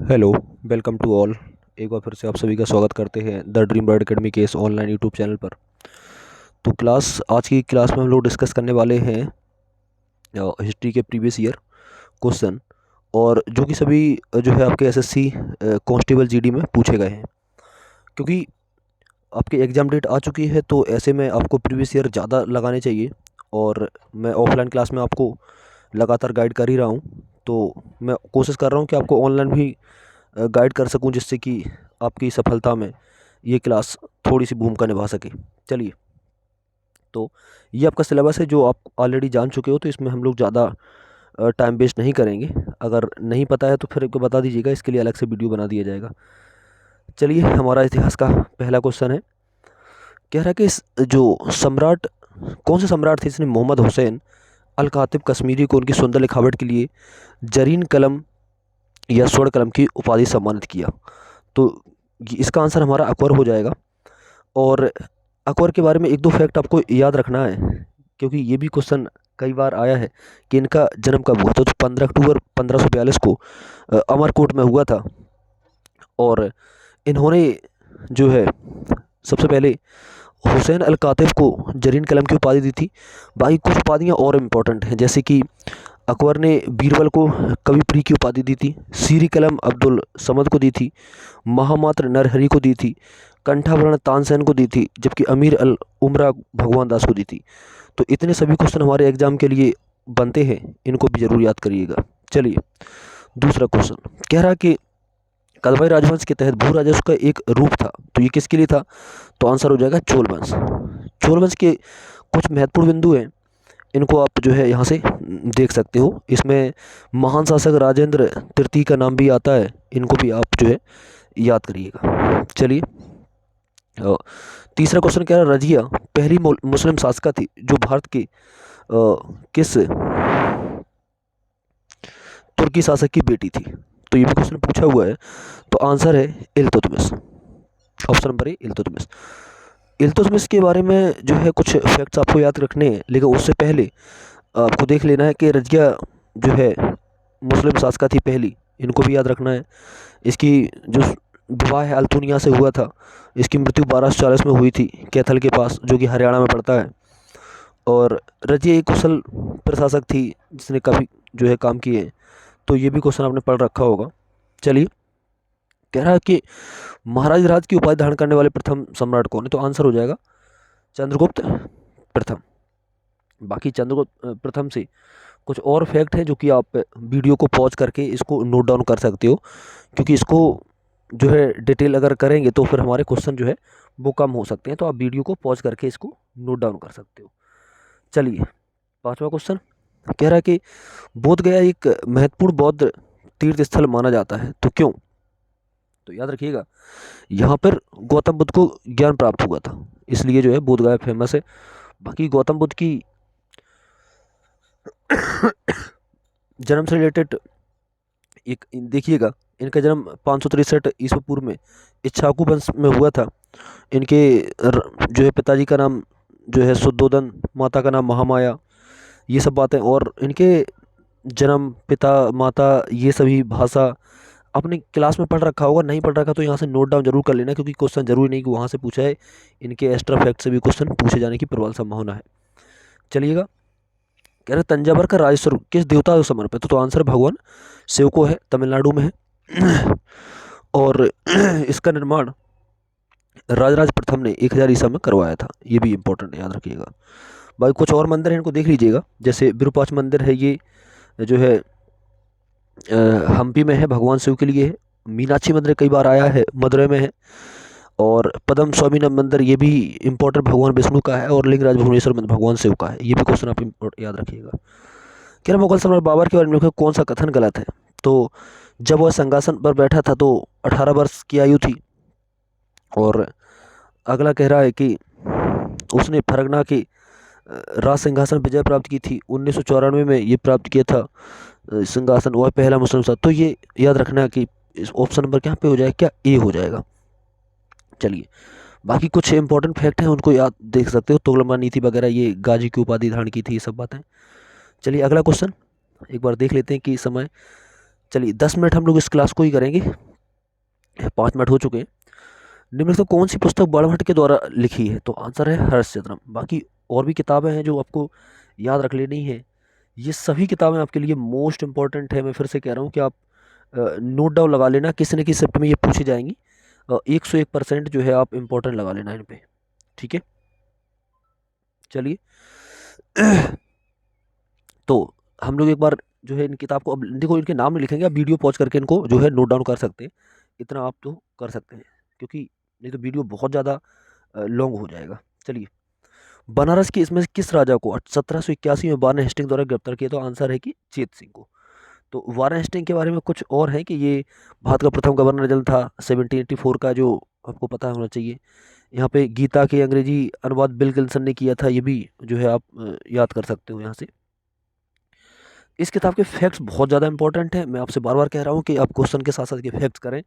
Hello, welcome to all. एक बार फिर से आप सभी का स्वागत करते हैं द ड्रीम बर्ड अकेडमी के इस ऑनलाइन यूट्यूब चैनल पर। तो आज की क्लास में हम लोग डिस्कस करने वाले हैं हिस्ट्री के प्रीवियस ईयर क्वेश्चन, और जो कि सभी जो है आपके एसएससी कांस्टेबल जीडी में पूछे गए हैं। क्योंकि आपके एग्ज़ाम डेट आ चुकी है तो ऐसे में आपको प्रीवियस ईयर ज़्यादा लगाने चाहिए, और मैं ऑफलाइन क्लास में आपको लगातार गाइड कर ही रहा हूँ। तो मैं कोशिश कर रहा हूँ कि आपको ऑनलाइन भी गाइड कर सकूं, जिससे कि आपकी सफलता में ये क्लास थोड़ी सी भूमिका निभा सके। चलिए, तो ये आपका सिलेबस है जो आप ऑलरेडी जान चुके हो, तो इसमें हम लोग ज़्यादा टाइम वेस्ट नहीं करेंगे। अगर नहीं पता है तो फिर को बता दीजिएगा, इसके लिए अलग से वीडियो बना दिया जाएगा। चलिए, हमारा इतिहास का पहला क्वेश्चन है। कह रहा है कि जो सम्राट, कौन से सम्राट थे जिसने मोहम्मद हुसैन अल कातिब कश्मीरी को उनकी सुंदर लिखावट के लिए जरीन कलम या स्वर्ण कलम की उपाधि सम्मानित किया? तो इसका आंसर हमारा अकबर हो जाएगा। और अकबर के बारे में एक दो फैक्ट आपको याद रखना है, क्योंकि ये भी क्वेश्चन कई बार आया है कि इनका जन्म कब हुआ था। तो 15 अक्टूबर 1542 को अमरकोट में हुआ था। और इन्होंने जो है सबसे पहले हुसैन अल कातिब को जरीन कलम की उपाधि दी थी। बाकी कुछ उपाधियाँ और इम्पोर्टेंट हैं, जैसे कि अकबर ने बीरबल को कवि प्रिय की उपाधि दी थी, सीरी कलम अब्दुल समद को दी थी, महामात्र नरहरि को दी थी, कंठाभरण तानसेन को दी थी, जबकि अमीर अल उमरा भगवान दास को दी थी। तो इतने सभी क्वेश्चन हमारे एग्जाम के लिए बनते हैं, इनको भी जरूर याद करिएगा। चलिए, दूसरा क्वेश्चन कह रहा कि कदवाई राजवंश के तहत भू राजस्व का एक रूप था, तो ये किसके लिए था? तो आंसर हो जाएगा चोल वंश। चोल वंश के कुछ महत्वपूर्ण बिंदु हैं, इनको आप जो है यहाँ से देख सकते हो। इसमें महान शासक राजेंद्र तृतीय का नाम भी आता है, इनको भी आप जो है याद करिएगा। चलिए, तीसरा क्वेश्चन कह रहा है, रजिया पहली मुस्लिम शासका थी जो भारत के किस तुर्की शासक की बेटी थी? तो ये भी क्वेश्चन पूछा हुआ है। तो आंसर है Iltutmish. Option number A Iltutmish. Iltutmish के बारे में जो है कुछ फैक्ट्स आपको याद रखने हैं, लेकिन उससे पहले आपको देख लेना है कि रजिया जो है मुस्लिम शासका थी पहली, इनको भी याद रखना है। इसकी जो विवाह है अल्तुनिया से हुआ था। इसकी मृत्यु 1240 में हुई थी कैथल के पास, जो कि हरियाणा में पड़ता है। और रजिया एक कुशल प्रशासक थी जिसने काफ़ी जो है काम किए हैं। तो ये भी क्वेश्चन आपने पढ़ रखा होगा। चलिए, कह रहा है कि महाराज राज की उपाधि धारण करने वाले प्रथम सम्राट कौन है? तो आंसर हो जाएगा चंद्रगुप्त प्रथम। बाकी चंद्रगुप्त प्रथम से कुछ और फैक्ट हैं जो कि आप वीडियो को पॉज करके इसको नोट डाउन कर सकते हो, क्योंकि इसको जो है डिटेल अगर करेंगे तो फिर हमारे क्वेश्चन जो है वो कम हो सकते हैं। तो आप वीडियो को पॉज करके इसको नोट डाउन कर सकते हो। चलिए, पांचवा क्वेश्चन कह रहा है कि बोध गया एक महत्वपूर्ण बौद्ध तीर्थ स्थल माना जाता है, तो क्यों? तो याद रखिएगा, यहाँ पर गौतम बुद्ध को ज्ञान प्राप्त हुआ था, इसलिए जो है बोध गया फेमस है। बाकी गौतम बुद्ध की जन्म से रिलेटेड एक देखिएगा, इनका जन्म 563 ईस्वी पूर्व में इक्ष्वाकु वंश में हुआ था। इनके जो है पिताजी का नाम जो है शुद्धोदन, माता का नाम महामाया, ये सब बातें। और इनके जन्म, पिता, माता, ये सभी भाषा आपने क्लास में पढ़ रखा होगा। नहीं पढ़ रखा तो यहाँ से नोट डाउन जरूर कर लेना, क्योंकि क्वेश्चन जरूरी नहीं कि वहाँ से पूछा है, इनके एक्स्ट्रा फैक्ट से भी क्वेश्चन पूछे जाने की प्रबल संभावना है। चलिएगा, कह रहे तंजावर का राजस्वरूप किस देवता को समर्पित है? तो आंसर भगवान शिव को है, तमिलनाडु में है। और इसका निर्माण राजराज प्रथम ने 1000 ईसा में करवाया था, ये भी इंपॉर्टेंट है, याद रखिएगा। बाकी कुछ और मंदिर हैं, इनको देख लीजिएगा। जैसे विरूपाक्ष मंदिर है, ये जो है हम्पी में है, भगवान शिव के लिए है। मीनाक्षी मंदिर कई बार आया है, मदुरई में है। और पद्म स्वामीनाथ मंदिर, ये भी इंपॉर्टेंट, भगवान विष्णु का है। और लिंगराज भुवनेश्वर मंदिर भगवान शिव का है। ये भी क्वेश्चन आप याद रखिएगा। क्या मुगल सम्राट बाबर के बारे में कौन सा कथन गलत है? तो जब वह सिंहासन पर बैठा था तो 18 वर्ष की आयु थी। और अगला कह रहा है कि उसने फरगना की राज सिंहासन विजय प्राप्त की थी। 1994 में ये प्राप्त किया था सिंहासन, वह पहला मुस्लिम था। तो ये याद रखना कि इस ऑप्शन नंबर क्या पे हो जाएगा, क्या ए हो जाएगा। चलिए, बाकी कुछ इंपॉर्टेंट फैक्ट हैं, उनको याद देख सकते हो। तोगलमा नीति वगैरह, ये गाजी की उपाधि धारण की थी, ये सब बातें। चलिए, अगला क्वेश्चन एक बार देख लेते हैं कि समय चलिए 10 मिनट हम लोग इस क्लास को ही करेंगे, 5 मिनट हो चुके हैं। निम्नलिखित कौन सी पुस्तक बाणभट्ट के द्वारा लिखी है? तो आंसर है हर्षचंद्रम। बाकी और भी किताबें हैं जो आपको याद रख लेनी है। ये सभी किताबें आपके लिए मोस्ट इंपॉर्टेंट है। मैं फिर से कह रहा हूँ कि आप नोट डाउन लगा लेना, किसी न किसी शिफ्ट में ये पूछी जाएंगी। 101% जो है आप इंपॉर्टेंट लगा लेना इन पे, ठीक है। चलिए तो हम लोग एक बार जो है इन किताब को, अब देखो इनके नाम नहीं लिखेंगे, आप वीडियो पॉज करके इनको जो है नोट डाउन कर सकते हैं। इतना आप तो कर सकते हैं, क्योंकि नहीं तो वीडियो बहुत ज़्यादा लॉन्ग हो जाएगा। चलिए, बनारस की इसमें से किस राजा को 1781 में वारेन हेस्टिंग द्वारा गिरफ्तार किया? तो आंसर है कि चेत सिंह को। तो वारेन हेस्टिंग के बारे में कुछ और है कि ये भारत का प्रथम गवर्नर जनरल था 1784 का, जो आपको पता होना चाहिए। यहाँ पे गीता के अंग्रेजी अनुवाद बिल गिल्सन ने किया था, ये भी जो है आप याद कर सकते हो यहाँ से। इस किताब के फैक्ट्स बहुत ज़्यादा इंपॉर्टेंट है। मैं आपसे बार बार कह रहा हूँ कि आप क्वेश्चन के साथ साथ ये फैक्ट्स करें,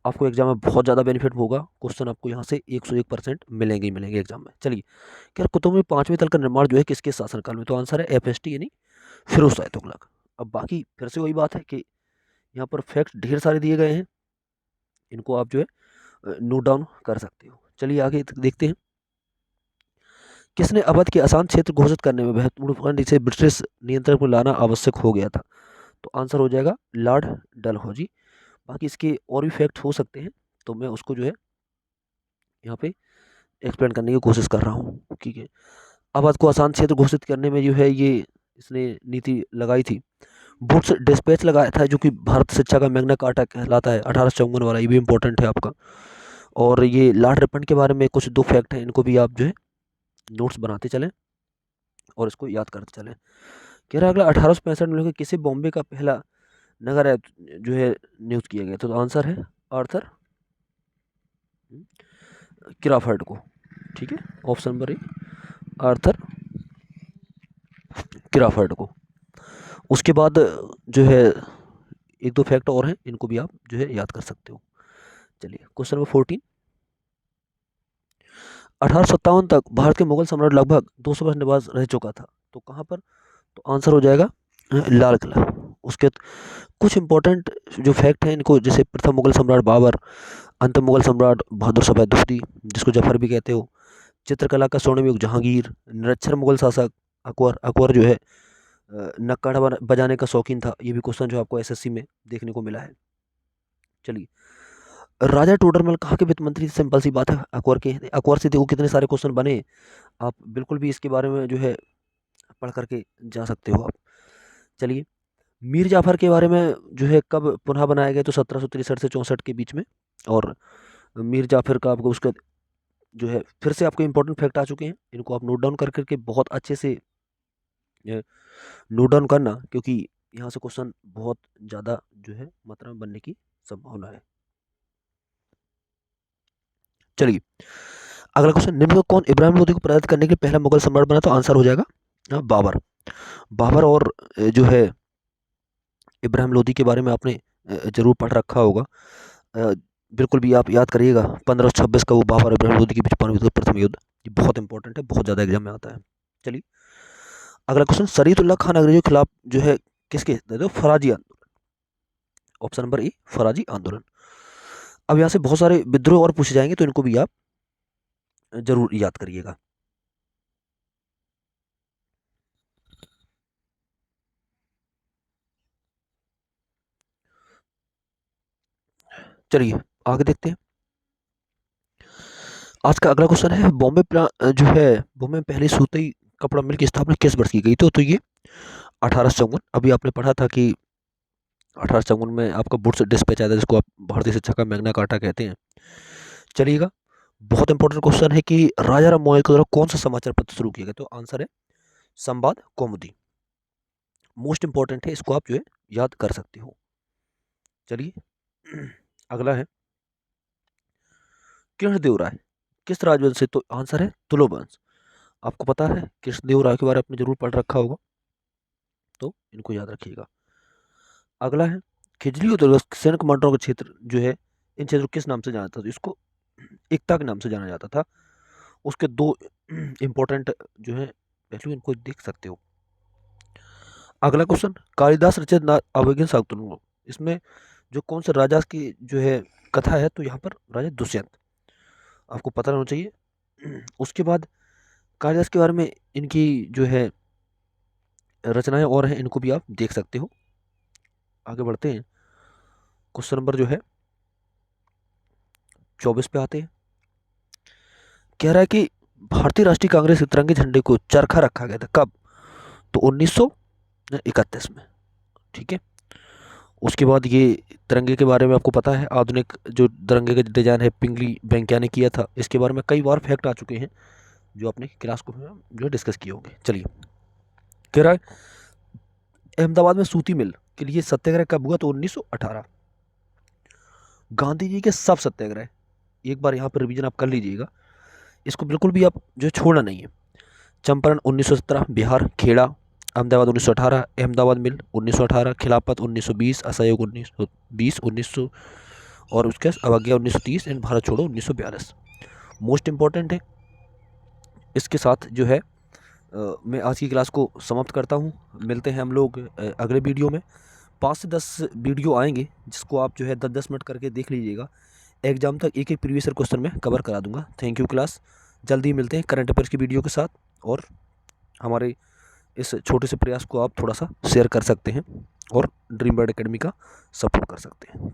आपको एग्जाम में बहुत ज़्यादा बेनिफिट होगा। क्वेश्चन आपको यहाँ से 101% मिलेंगे ही मिलेंगे एग्जाम में। चलिए, क्या कुतुब में पांचवें तल का निर्माण जो है किसके शासनकाल में? तो आंसर है FST यानी फिरोज शाह तुगलक। अब बाकी फिर से वही बात है कि यहाँ पर फैक्ट्स ढेर सारे दिए गए हैं, इनको आप जो है नोट डाउन कर सकते हो। चलिए आगे देखते हैं। किसने अवध के आसान क्षेत्र घोषित करने में महत्वपूर्ण इसे ब्रिटिश नियंत्रण में लाना आवश्यक हो गया था? तो आंसर हो जाएगा लॉर्ड डलहौजी। बाकी इसके और भी फैक्ट हो सकते हैं, तो मैं उसको जो है यहाँ पे एक्सप्लेन करने की कोशिश कर रहा हूँ, ठीक है। अवध को आसान क्षेत्र घोषित करने में जो है ये इसने नीति लगाई थी। वुड्स डिस्पैच लगाया था, जो कि भारत शिक्षा का मैग्ना कार्टा कहलाता है, 1854 वाला, ये भी इंपॉर्टेंट है आपका। और ये लॉर्ड रिपन के बारे में कुछ दो फैक्ट हैं, इनको भी आप जो है नोट्स बनाते चलें और इसको याद करते चलें। कह रहा है अगला 1865 में किसे बॉम्बे का पहला नगर है जो है नियुक्त किया गया? तो आंसर है आर्थर क्राफर्ड को, ठीक है। Option number A Arthur Crafoord को। उसके बाद जो है एक दो फैक्ट और हैं, इनको भी आप जो है याद कर सकते हो। चलिए क्वेश्चन नंबर 14। 1857 तक भारत के मुगल सम्राट लगभग 200 वर्ष निवास रह चुका था, तो कहाँ पर? तो आंसर हो जाएगा लाल किला। उसके कुछ इंपॉर्टेंट जो फैक्ट हैं इनको, जैसे प्रथम मुगल सम्राट बाबर, अंतिम मुगल सम्राट बहादुर शाह दुफ्ती जिसको जफर भी कहते हो, चित्रकला का स्वर्णिम युग जहांगीर, निरक्षर मुगल शासक अकबर। अकबर जो है नक्काड़ा बजाने का शौकीन था, ये भी क्वेश्चन जो आपको SSC में देखने को मिला है। चलिए, राजा टोडरमल कहाँ के वित्त मंत्री? सिंपल सी बात है, अकबर के। अकबर से देखो कितने सारे क्वेश्चन बने, आप बिल्कुल भी इसके बारे में जो है पढ़ करके जा सकते हो आप। चलिए, मीर जाफर के बारे में जो है कब पुनः बनाया गया? तो 1763 से 64 के बीच में। और मीर जाफर का आपको उसका जो है फिर से आपको इंपॉर्टेंट फैक्ट आ चुके हैं, इनको आप नोट डाउन कर करके बहुत अच्छे से नोट डाउन करना, क्योंकि यहाँ से क्वेश्चन बहुत ज़्यादा जो है मात्रा में बनने की संभावना है। चलिए, अगला क्वेश्चन, निम्न में कौन इब्राहिम लोदी को पराजित करने के लिए पहला मुगल सम्राट बना? तो आंसर हो जाएगा बाबर। बाबर और जो है इब्राहिम लोदी के बारे में आपने जरूर पढ़ रखा होगा। अ, बिल्कुल भी आप याद करिएगा, 1526 का वो बाबर इब्राहिम लोदी के बीच पानीपत का प्रथम युद्ध, ये बहुत इंपॉर्टेंट है, बहुत ज़्यादा एग्जाम में आता है। चलिए, अगला क्वेश्चन, शरीयतुल्लाह खान अंग्रेजों के खिलाफ जो है किसके दे दो फराजी आंदोलन? ऑप्शन नंबर ए फराजी आंदोलन। अब यहाँ से बहुत सारे विद्रोह और पूछे जाएंगे, तो इनको भी आप जरूर याद करिएगा। चलिए आगे देखते हैं। आज का अगला क्वेश्चन है, जो है बॉम्बे में पहली सूती कपड़ा मिल की स्थापना किस वर्ष की गई? तो ये 1854। अभी आपने पढ़ा था कि 1854 में आपका वुड्स डिस्पैच आया था, जिसको आप भारतीय शिक्षा का मैग्ना कार्टा कहते हैं। चलिएगा, बहुत इंपॉर्टेंट क्वेश्चन है कि राजा राम मोहन के द्वारा कौन सा समाचार पत्र शुरू किया गया? तो आंसर है संवाद कौमुदी। मोस्ट इंपॉर्टेंट है, इसको आप जो है याद कर सकते हो। चलिए अगला है, कृष्णदेव राय किस राजवंश से? तो आंसर है तुलो वंश। आपको पता है कृष्णदेव राय के बारे में आपने जरूर पढ़ रखा होगा, तो इनको याद रखिएगा। अगला है, खिजली और तुगलक सैन्य कमांडरों का क्षेत्र जो है, इन क्षेत्रों को किस नाम से जाना जाता था? इसको एकता के नाम से जाना जाता था। उसके दो इंपॉर्टेंट जो है पहलू, इनको देख सकते हो। अगला क्वेश्चन, कालिदास रचित अवज्ञा शाकुंतलम इसमें जो कौन सा राजा की जो है कथा है, तो यहाँ पर राजा दुष्यंत आपको पता होना चाहिए। उसके बाद कालिदास के बारे में इनकी जो है रचनाएं और हैं, इनको भी आप देख सकते हो। आगे बढ़ते हैं। क्वेश्चन नंबर जो है 24 पे आते हैं। कह रहा है कि भारतीय राष्ट्रीय कांग्रेस के तिरंगे झंडे को चरखा रखा गया था कब? तो 1931 में। ठीक है। उसके बाद ये तिरंगे के बारे में आपको पता है, आधुनिक जो तिरंगे का डिजाइन है पिंगली वेंकैया ने किया था। इसके बारे में कई बार फैक्ट आ चुके हैं जो अपने क्लास को जो डिस्कस किए होंगे। चलिए, कह रहा है अहमदाबाद में सूती मिल के लिए सत्याग्रह कब हुआ? तो 1918। गांधी जी के सब सत्याग्रह एक बार यहाँ पर रिवीजन आप कर लीजिएगा, इसको बिल्कुल भी आप जो छोड़ना नहीं है। चंपारण 1917, बिहार खेड़ा। अहमदाबाद 1918, अहमदाबाद मिल 1918, खिलाफत 1920, असहयोग 1920, 1900 और उसके अवज्ञा 1930 एंड भारत छोड़ो 1942। मोस्ट इंपॉर्टेंट है। इसके साथ जो है मैं आज की क्लास को समाप्त करता हूँ। मिलते हैं हम लोग अगले वीडियो में। 5 से 10 वीडियो आएंगे जिसको आप जो है 10-10 मिनट करके देख लीजिएगा। एग्जाम तक एक एक प्रीवियस ईयर क्वेश्चन में कवर करा दूंगा। Thank you class. जल्दी ही मिलते हैं करंट अफेयर्स की वीडियो के साथ, और हमारे इस छोटे से प्रयास को आप थोड़ा सा शेयर कर सकते हैं और ड्रीम बर्ड एकेडमी का सपोर्ट कर सकते हैं।